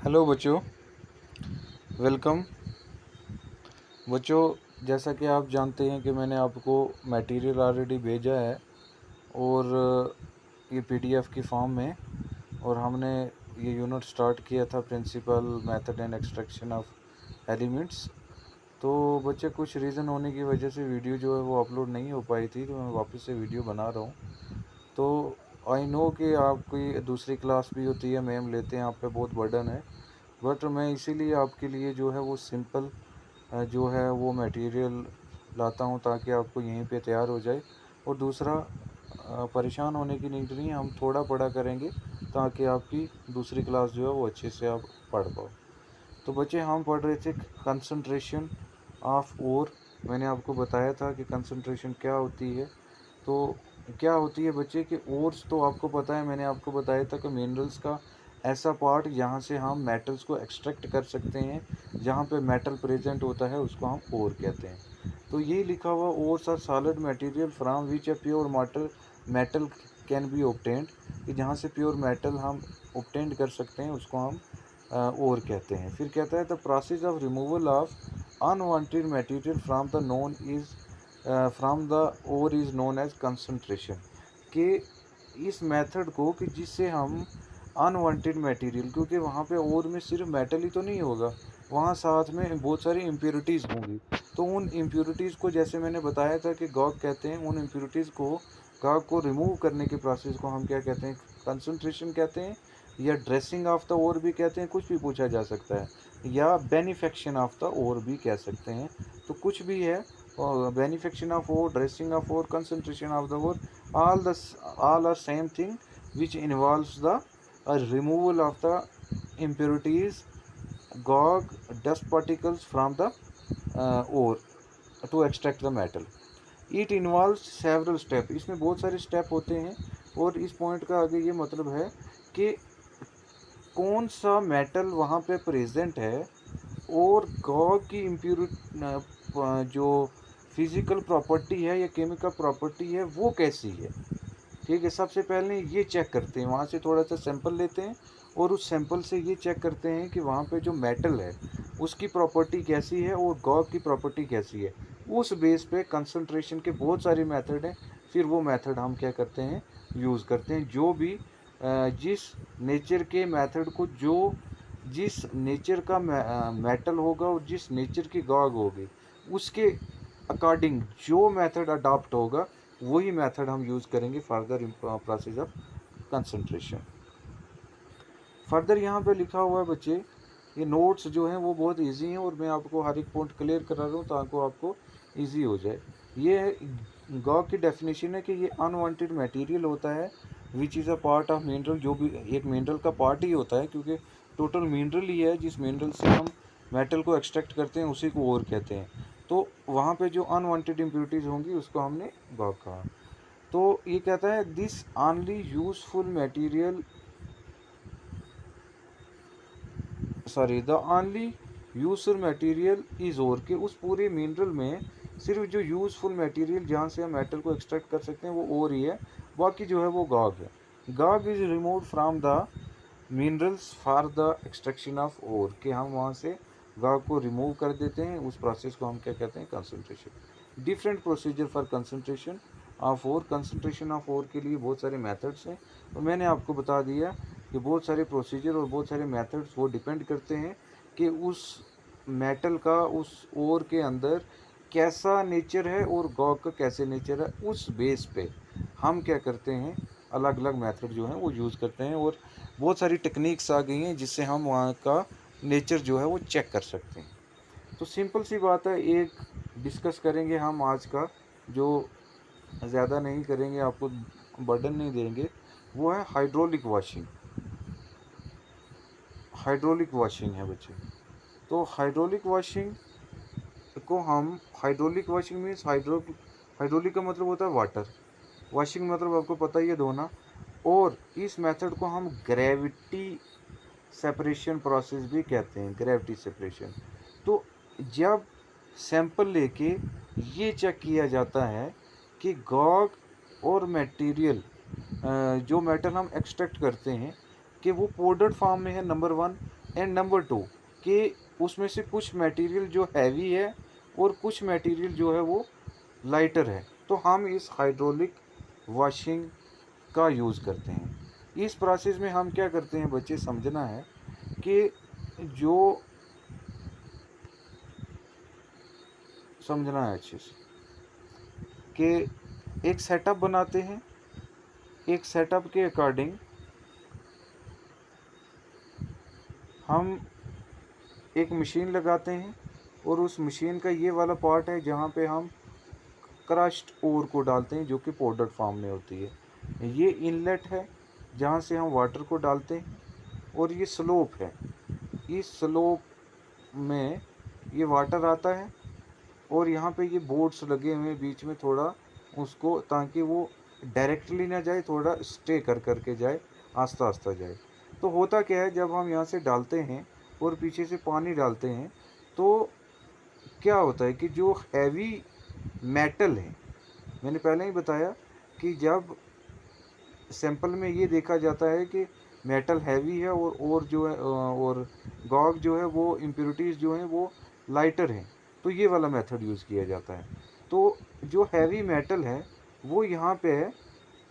Hello बच्चों, welcome. बच्चों, जैसा कि आप जानते हैं कि मैंने आपको मटेरियल ऑलरेडी भेजा है और ये पीडीएफ की फॉर्म में, और हमने ये यूनिट स्टार्ट किया था principal method and extraction of elements. तो बच्चे, कुछ रीज़न होने की वजह से वीडियो जो है वो अपलोड नहीं हो पाई थी, तो मैं वापस से वीडियो बना रहा हूँ। तो आई नो कि आपकी दूसरी क्लास भी होती है, मैम लेते हैं, आप पे बहुत बर्डन है, बट मैं इसीलिए आपके लिए जो है वो सिंपल जो है वो मटेरियल लाता हूँ ताकि आपको यहीं पे तैयार हो जाए। और दूसरा, परेशान होने की नीड नहीं है, हम थोड़ा पढ़ा करेंगे ताकि आपकी दूसरी क्लास जो है वो अच्छे से आप पढ़ पाओ। तो बच्चे, हम पढ़ रहे थे कंसंट्रेशन ऑफ ओर। मैंने आपको बताया था कि कंसंट्रेशन क्या होती है। तो क्या होती है बच्चे कि ओर्स तो आपको पता है, मैंने आपको बताया था कि मिनरल्स का ऐसा पार्ट जहाँ से हम मेटल्स को एक्सट्रैक्ट कर सकते हैं, जहाँ पे मेटल प्रेजेंट होता है उसको हम ओर कहते हैं। तो ये लिखा हुआ ores are solid material from which a pure metal can be obtained, कि जहाँ से प्योर मेटल हम ऑब्टेंड कर सकते हैं उसको हम ओर कहते हैं। फिर कहता है the process of removal of unwanted material from the ore is known as concentration. कि इस मेथड को, कि जिससे हम अनवांटेड मटेरियल, क्योंकि वहाँ पे ओर में सिर्फ मेटल ही तो नहीं होगा, वहाँ साथ में बहुत सारी इम्प्योरिटीज़ होंगी। तो उन इम्प्योरिटीज़ को, जैसे मैंने बताया था कि गॉग कहते हैं, उन इम्प्योरिटीज़ को, गॉग को रिमूव करने के प्रोसेस को हम क्या कहते हैं? कंसंट्रेशन कहते हैं, या ड्रेसिंग ऑफ द ओर भी कहते हैं, कुछ भी पूछा जा सकता है, या बेनिफेक्शन ऑफ द ओर भी कह सकते हैं। तो कुछ भी है, benefaction of ore, dressing of ore, concentration of the ore, all are same thing, which involves the removal of the impurities, gog, dust particles from the ore to extract the metal. It involves several step, इसमें बहुत सारे step होते हैं। और इस point का आगे ये मतलब है कि कौन सा मेटल वहाँ पे प्रेजेंट है और गॉग की इम्प्योरिटी जो फिज़िकल प्रॉपर्टी है या केमिकल प्रॉपर्टी है वो कैसी है। ठीक है, सबसे पहले ये चेक करते हैं, वहाँ से थोड़ा सा सैंपल लेते हैं और उस सैंपल से ये चेक करते हैं कि वहाँ पे जो मेटल है उसकी प्रॉपर्टी कैसी है और गॉग की प्रॉपर्टी कैसी है। उस बेस पे कंसंट्रेशन के बहुत सारे मेथड हैं, फिर वो मेथड हम क्या करते हैं? यूज़ करते हैं। जो भी जिस नेचर के मेथड को, जो जिस नेचर का मेटल होगा और जिस नेचर की गॉग होगी, उसके अकॉर्डिंग जो मेथड अडॉप्ट होगा वही मेथड हम यूज़ करेंगे further process of concentration. Further यहाँ पे लिखा हुआ है बच्चे, ये नोट्स जो हैं वो बहुत इजी हैं और मैं आपको हर एक पॉइंट क्लियर करा रहा हूँ ताकि आपको इजी हो जाए। ये गॉग की डेफिनेशन है कि ये अनवांटेड मटेरियल होता है which is a part of mineral, जो भी एक मिनरल का पार्ट ही होता है, क्योंकि टोटल मिनरल ही है, जिस मिनरल से हम मेटल को एक्सट्रैक्ट करते हैं उसी को ओर कहते हैं। तो वहाँ पे जो अनवांटेड इम्प्योरिटीज़ होंगी उसको हमने गॉग कहा। तो ये कहता है this only useful material, sorry the only useful material is ore, के उस पूरे मिनरल में सिर्फ जो यूजफुल मटेरियल जहाँ से हम मेटल को एक्सट्रैक्ट कर सकते हैं वो ओर ही है, बाकी जो है वो गॉग है। गॉग is remove from the minerals for the extraction of ore, के हम वहाँ से गॉग को रिमूव कर देते हैं, उस प्रोसेस को हम क्या कहते हैं? Concentration. Different procedure for concentration of ore, concentration of ore के लिए बहुत सारे मेथड्स हैं, तो मैंने आपको बता दिया कि बहुत सारे प्रोसीजर और बहुत सारे मेथड्स वो डिपेंड करते हैं कि उस मेटल का उस ओर के अंदर कैसा नेचर है और गॉग का कैसे नेचर है। उस बेस पे हम क्या करते हैं? अलग अलग मेथड जो हैं वो यूज़ करते हैं, और बहुत सारी टेक्निक्स आ गई हैं जिससे हम वहाँ का नेचर जो है वो चेक कर सकते हैं। तो सिंपल सी बात है, एक डिस्कस करेंगे हम आज का, जो ज़्यादा नहीं करेंगे, आपको बर्डन नहीं देंगे, वो है हाइड्रोलिक वॉशिंग। हाइड्रोलिक वॉशिंग है बच्चे। तो हाइड्रोलिक वॉशिंग को हम, हाइड्रोलिक वॉशिंग मीन्स हाइड्रोलिक का मतलब होता है वाटर, वॉशिंग मतलब आपको पता ही है, धोना। और इस मेथड को हम ग्रेविटी सेपरेशन प्रोसेस भी कहते हैं, ग्रेविटी सेपरेशन। तो जब सैंपल लेके ये चेक किया जाता है कि गॉग और मटेरियल, जो मेटल हम एक्सट्रैक्ट करते हैं, कि वो पाउडर्ड फॉर्म में है, नंबर वन। एंड नंबर 2 कि उसमें से कुछ मटेरियल जो हैवी है और कुछ मटेरियल जो है वो लाइटर है। तो हम इस हाइड्रोलिक वॉशिंग का यूज़ करते हैं। इस प्रोसेस में हम क्या करते हैं बच्चे, समझना है कि जो समझना है अच्छे से कि एक सेटअप बनाते हैं। एक सेटअप के अकॉर्डिंग हम एक मशीन लगाते हैं और उस मशीन का ये वाला पार्ट है जहाँ पे हम क्रश्ड ओर को डालते हैं जो कि पाउडर फॉर्म में होती है। ये इनलेट है जहाँ से हम वाटर को डालते हैं और ये स्लोप है। इस स्लोप में ये वाटर आता है और यहाँ पे ये बोर्ड्स लगे हुए हैं बीच में थोड़ा उसको, ताकि वो डायरेक्टली ना जाए, थोड़ा स्टे कर के जाए, आस्ता आस्ता जाए। तो होता क्या है, जब हम यहाँ से डालते हैं और पीछे से पानी डालते हैं तो क्या होता है कि जो हैवी मेटल है, मैंने पहले ही बताया कि जब सैंपल में ये देखा जाता है कि मेटल हैवी है और जो है और गॉग जो है वो इम्प्योरिटीज़ जो हैं वो लाइटर हैं, तो ये वाला मेथड यूज़ किया जाता है। तो जो हैवी मेटल है वो यहाँ पे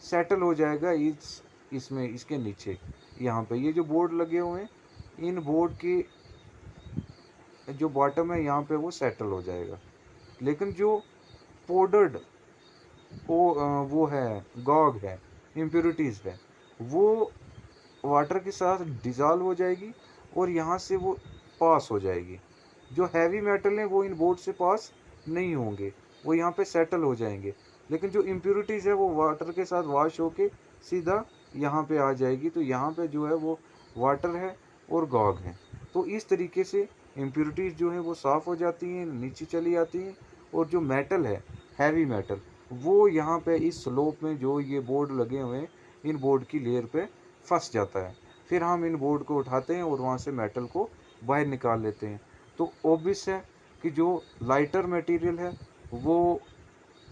सेटल हो जाएगा इसमें इसके नीचे। यहाँ पे ये जो बोर्ड लगे हुए हैं, इन बोर्ड की जो बॉटम है यहाँ पे वो सेटल हो जाएगा। लेकिन जो पाउडर्ड वो है, गॉग है, इम्प्योरिटीज़ है, वो वाटर के साथ डिज़ॉल्व हो जाएगी और यहाँ से वो पास हो जाएगी। जो हैवी मेटल हैं वो इन बोर्ड से पास नहीं होंगे, वो यहाँ पे सेटल हो जाएंगे। लेकिन जो इम्प्योरिटीज़ है वो वाटर के साथ वॉश होके सीधा यहाँ पे आ जाएगी। तो यहाँ पे जो है वो वाटर है और गॉग है। तो इस तरीके से इम्प्योरिटीज़ जो है वो साफ़ हो जाती हैं, नीचे चली आती हैं और जो मेटल है, हैवी मेटल, वो यहाँ पे इस स्लोप में जो ये बोर्ड लगे हुए हैं, इन बोर्ड की लेयर पे फंस जाता है। फिर हम इन बोर्ड को उठाते हैं और वहाँ से मेटल को बाहर निकाल लेते हैं। तो ऑब्वियस है कि जो लाइटर मटेरियल है वो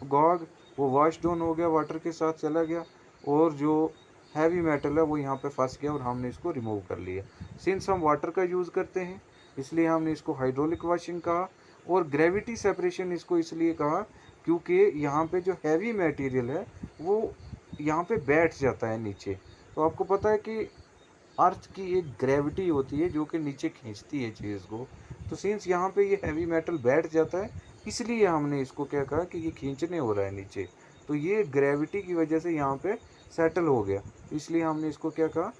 गॉग वो वॉश डाउन हो गया, वाटर के साथ चला गया, और जो हैवी मेटल है वो यहाँ पे फंस गया और हमने इसको रिमूव कर लिया। सिंस हम वाटर का यूज़ करते हैं इसलिए हमने इसको हाइड्रोलिक वॉशिंग कहा। और ग्रेविटी सेपरेशन इसको इसलिए कहा क्योंकि यहाँ पे जो हैवी मटेरियल है वो यहाँ पे बैठ जाता है नीचे। तो आपको पता है कि अर्थ की एक ग्रेविटी होती है जो कि नीचे खींचती है चीज़ को। तो सिंस यहाँ पे ये हैवी मेटल बैठ जाता है इसलिए हमने इसको क्या कहा कि ये खींचने हो रहा है नीचे। तो ये ग्रेविटी की वजह से यहाँ पे सेटल हो गया, इसलिए हमने इसको क्या कहा,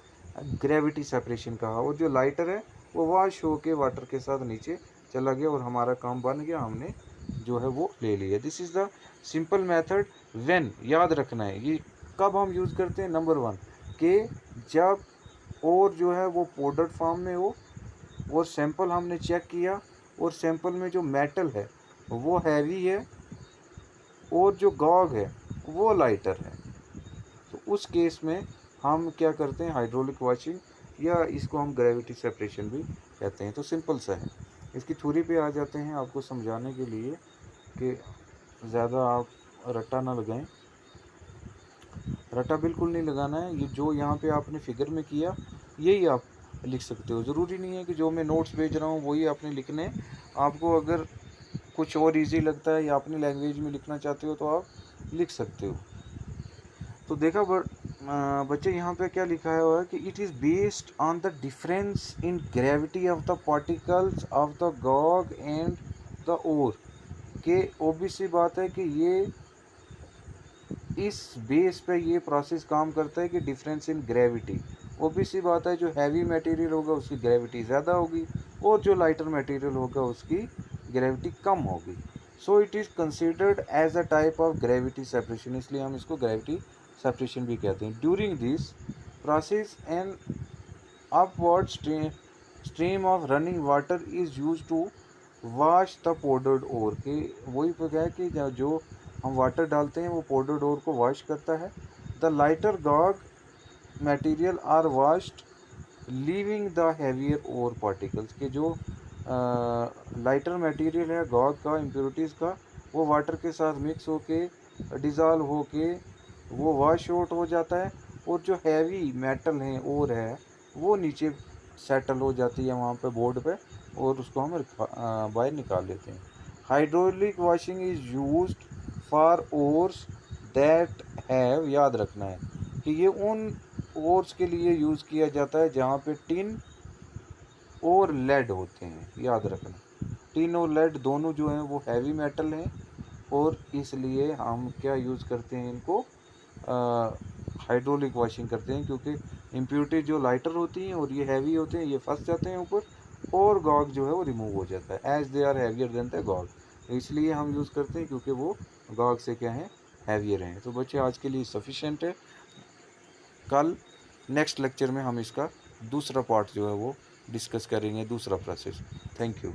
ग्रेविटी सेपरेशन कहा। और जो लाइटर है वो वॉश होके वाटर के साथ नीचे चला गया और हमारा काम बन गया, हमने जो है वो ले लिया। This is the simple method. When, याद रखना है ये कब हम यूज़ करते हैं। नंबर 1 कि जब और जो है वो पाउडर फॉर्म में हो और सैंपल हमने चेक किया और सैंपल में जो मेटल है वो हैवी है और जो गॉग है वो लाइटर है। तो उस केस में हम क्या करते हैं, हाइड्रोलिक वॉशिंग, या इसको हम ग्रेविटी सेपरेशन भी कहते हैं। तो सिंपल सा है। इसकी थ्योरी पे आ जाते हैं आपको समझाने के लिए कि ज़्यादा आप रट्टा ना लगाएं। रट्टा बिल्कुल नहीं लगाना है। ये जो यहाँ पे आपने फिगर में किया यही आप लिख सकते हो। ज़रूरी नहीं है कि जो मैं नोट्स भेज रहा हूँ वही आपने लिखने हैं। आपको अगर कुछ और इजी लगता है या अपनी लैंग्वेज में लिखना चाहते हो तो आप लिख सकते हो। तो देखा बच्चे यहाँ पे क्या लिखा है हुआ है कि it is based on the difference in gravity of the particles of the गॉग एंड द ओर। के ऑब्वियस सी बात है कि ये इस बेस पे ये प्रोसेस काम करता है कि डिफरेंस इन ग्रेविटी। ऑब्वियस सी बात है जो हैवी मटेरियल होगा उसकी ग्रेविटी ज़्यादा होगी और जो लाइटर मटेरियल होगा उसकी ग्रेविटी कम होगी। So it is considered as a type of gravity separation, इसलिए हम इसको ग्रेविटी सेपरेशन भी कहते हैं। During this process an upward stream of running water is use to wash the powdered ore. के वही तो क्या है कि जो हम वाटर डालते हैं वो पाउडर्ड ओर को वॉश करता है। द लाइटर गॉग material are washed leaving the heavier ore particles. के जो लाइटर मटेरियल है गॉग का, इम्प्योरिटीज़ का, वो वाटर के साथ मिक्स होके डिज़ॉल्व होके वो वॉश आउट हो जाता है और जो हैवी मेटल है और है वो नीचे सेटल हो जाती है वहाँ पे बोर्ड पे, और उसको हम बाहर निकाल लेते हैं। Hydraulic washing is used for ores that have, याद रखना है कि ये उन ओर्स के लिए यूज़ किया जाता है जहाँ पे टिन और लेड होते हैं, याद रखना। टिन और लेड दोनों जो हैं वो हैवी मेटल हैं, और इसलिए हम क्या यूज़ करते हैं इनको, हाइड्रोलिक वॉशिंग करते हैं, क्योंकि इम्प्योरिटी जो लाइटर होती हैं और ये हैवी होते हैं, ये फंस जाते हैं ऊपर, और गॉग जो है वो रिमूव हो जाता है, as they are heavier than the गॉग। इसलिए हम यूज़ करते हैं क्योंकि वो गॉग से क्या है, हैवियर हैं। तो बच्चे आज के लिए सफिशेंट है। कल नेक्स्ट लेक्चर में हम इसका दूसरा पार्ट जो है वो डिस्कस करेंगे, दूसरा प्रोसेस। Thank you.